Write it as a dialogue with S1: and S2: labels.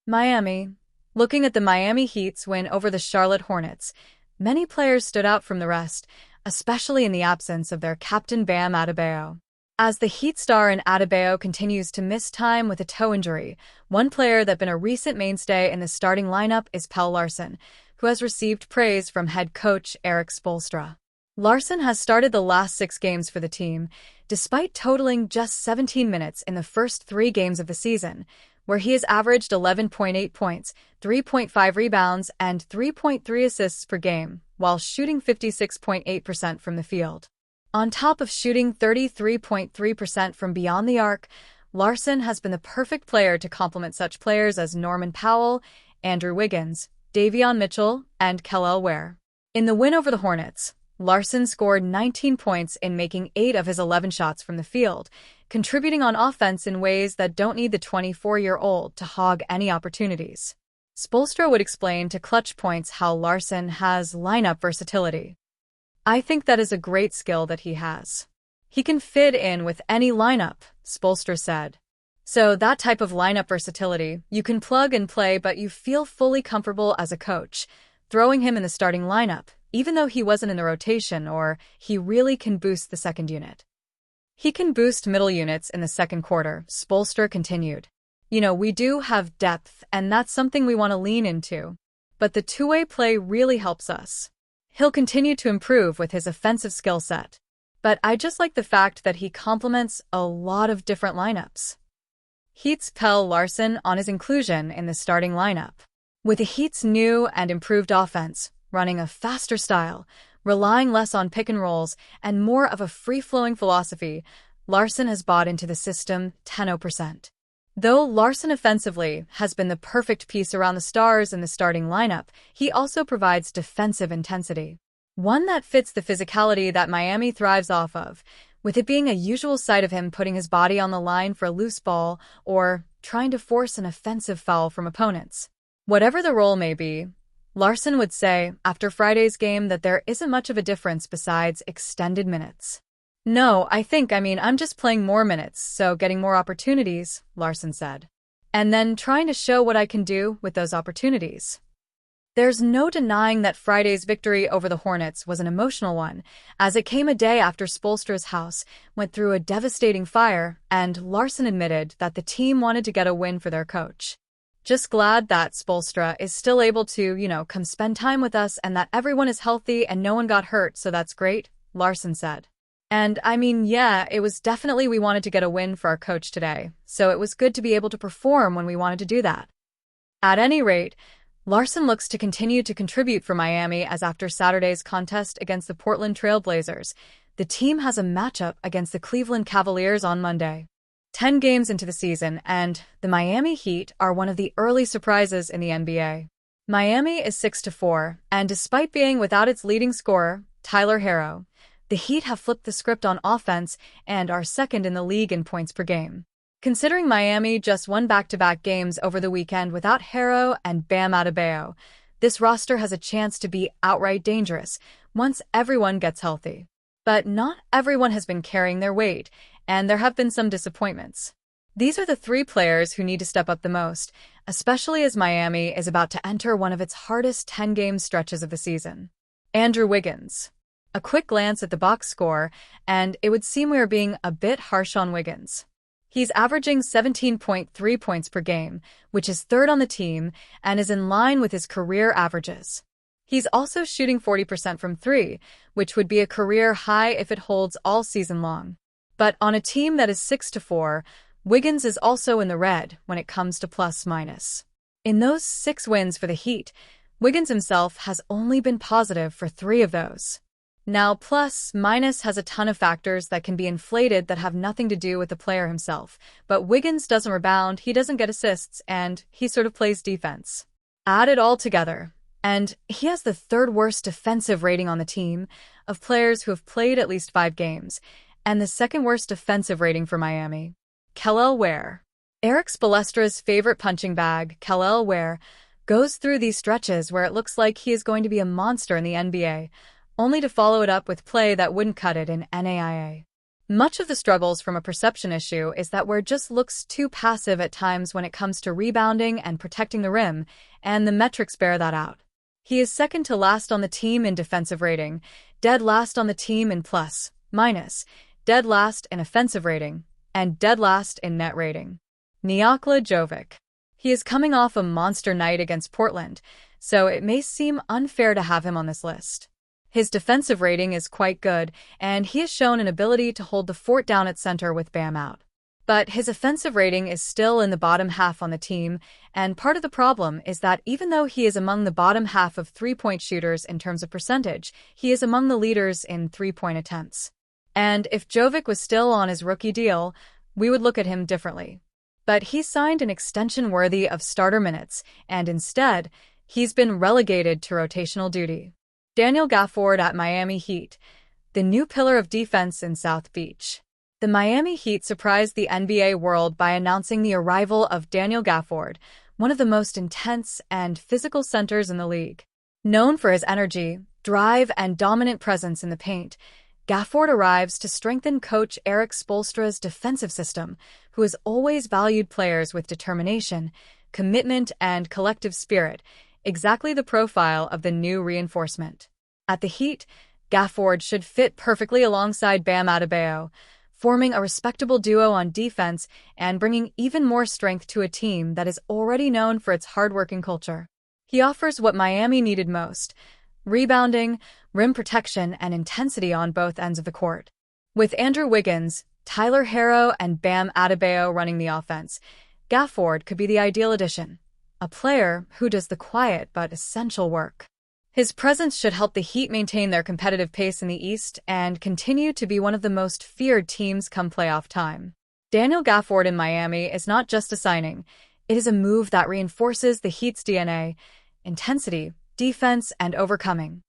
S1: Miami. Looking at the Miami Heat's win over the Charlotte Hornets, many players stood out from the rest, especially in the absence of their captain Bam Adebayo. As the Heat star in Adebayo continues to miss time with a toe injury, one player that's been a recent mainstay in the starting lineup is Pel Larson, who has received praise from head coach Erik Spoelstra. Larson has started the last 6 games for the team, despite totaling just 17 minutes in the first 3 games of the season, where he has averaged 11.8 points, 3.5 rebounds, and 3.3 assists per game, while shooting 56.8% from the field. On top of shooting 33.3% from beyond the arc, Larson has been the perfect player to complement such players as Norman Powell, Andrew Wiggins, Davion Mitchell, and Kel'el Ware. In the win over the Hornets, Larson scored 19 points in making 8 of his 11 shots from the field, contributing on offense in ways that don't need the 24-year-old to hog any opportunities. Spoelstra would explain to Clutch Points how Larson has lineup versatility. "I think that is a great skill that he has. He can fit in with any lineup," Spoelstra said. "So that type of lineup versatility, you can plug and play, but you feel fully comfortable as a coach, throwing him in the starting lineup, even though he wasn't in the rotation, or he really can boost the second unit. He can boost middle units in the second quarter," Spoelstra continued. "We do have depth, and that's something we want to lean into. But the two-way play really helps us. He'll continue to improve with his offensive skill set. But I just like the fact that he complements a lot of different lineups." Heat's Pel Larson on his inclusion in the starting lineup. With the Heat's new and improved offense, running a faster style, relying less on pick and rolls, and more of a free-flowing philosophy, Larson has bought into the system 10%. Though Larson offensively has been the perfect piece around the stars in the starting lineup, he also provides defensive intensity, one that fits the physicality that Miami thrives off of, with it being a usual sight of him putting his body on the line for a loose ball or trying to force an offensive foul from opponents. Whatever the role may be, Larson would say after Friday's game that there isn't much of a difference besides extended minutes. "No, I'm just playing more minutes, so getting more opportunities," Larson said. "And then trying to show what I can do with those opportunities." There's no denying that Friday's victory over the Hornets was an emotional one, as it came a day after Spoelstra's house went through a devastating fire, and Larson admitted that the team wanted to get a win for their coach. "Just glad that Spoelstra is still able to, come spend time with us and that everyone is healthy and no one got hurt, so that's great," Larson said. "And yeah, it was definitely we wanted to get a win for our coach today, so it was good to be able to perform when we wanted to do that." At any rate, Larson looks to continue to contribute for Miami as after Saturday's contest against the Portland Trail Blazers, the team has a matchup against the Cleveland Cavaliers on Monday. 10 games into the season, and the Miami Heat are one of the early surprises in the NBA. Miami is 6-4, and despite being without its leading scorer, Tyler Herro, the Heat have flipped the script on offense and are second in the league in points per game. Considering Miami just won back-to-back games over the weekend without Herro and Bam Adebayo, this roster has a chance to be outright dangerous once everyone gets healthy. But not everyone has been carrying their weight, and there have been some disappointments. These are the 3 players who need to step up the most, especially as Miami is about to enter one of its hardest 10-game stretches of the season. Andrew Wiggins. A quick glance at the box score, and it would seem we are being a bit harsh on Wiggins. He's averaging 17.3 points per game, which is 3rd on the team, and is in line with his career averages. He's also shooting 40% from 3, which would be a career high if it holds all season long. But on a team that is 6-4, Wiggins is also in the red when it comes to plus-minus. In those 6 wins for the Heat, Wiggins himself has only been positive for 3 of those. Now, plus-minus has a ton of factors that can be inflated that have nothing to do with the player himself, but Wiggins doesn't rebound, he doesn't get assists, and he sort of plays defense. Add it all together, and he has the 3rd worst defensive rating on the team of players who have played at least 5 games, and the 2nd worst defensive rating for Miami. Kel'el Ware. Erik Spoelstra's favorite punching bag, Kel'el Ware, goes through these stretches where it looks like he is going to be a monster in the NBA, only to follow it up with play that wouldn't cut it in NAIA. Much of the struggles from a perception issue is that Ware just looks too passive at times when it comes to rebounding and protecting the rim, and the metrics bear that out. He is second to last on the team in defensive rating, dead last on the team in plus, minus, dead last in offensive rating, and dead last in net rating. Nikola Jovic. He is coming off a monster night against Portland, so it may seem unfair to have him on this list. His defensive rating is quite good, and he has shown an ability to hold the fort down at center with Bam out. But his offensive rating is still in the bottom half on the team, and part of the problem is that even though he is among the bottom half of three-point shooters in terms of percentage, he is among the leaders in three-point attempts. And if Jovic was still on his rookie deal, we would look at him differently. But he signed an extension worthy of starter minutes, and instead, he's been relegated to rotational duty. Daniel Gafford at Miami Heat, the new pillar of defense in South Beach. The Miami Heat surprised the NBA world by announcing the arrival of Daniel Gafford, one of the most intense and physical centers in the league. Known for his energy, drive, and dominant presence in the paint, Gafford arrives to strengthen coach Erik Spoelstra's defensive system, who has always valued players with determination, commitment, and collective spirit, exactly the profile of the new reinforcement. At the Heat, Gafford should fit perfectly alongside Bam Adebayo, forming a respectable duo on defense and bringing even more strength to a team that is already known for its hardworking culture. He offers what Miami needed most: rebounding, rim protection, and intensity on both ends of the court. With Andrew Wiggins, Tyler Herro, and Bam Adebayo running the offense, Gafford could be the ideal addition, a player who does the quiet but essential work. His presence should help the Heat maintain their competitive pace in the East and continue to be one of the most feared teams come playoff time. Daniel Gafford in Miami is not just a signing, it is a move that reinforces the Heat's DNA: intensity, defense, and overcoming.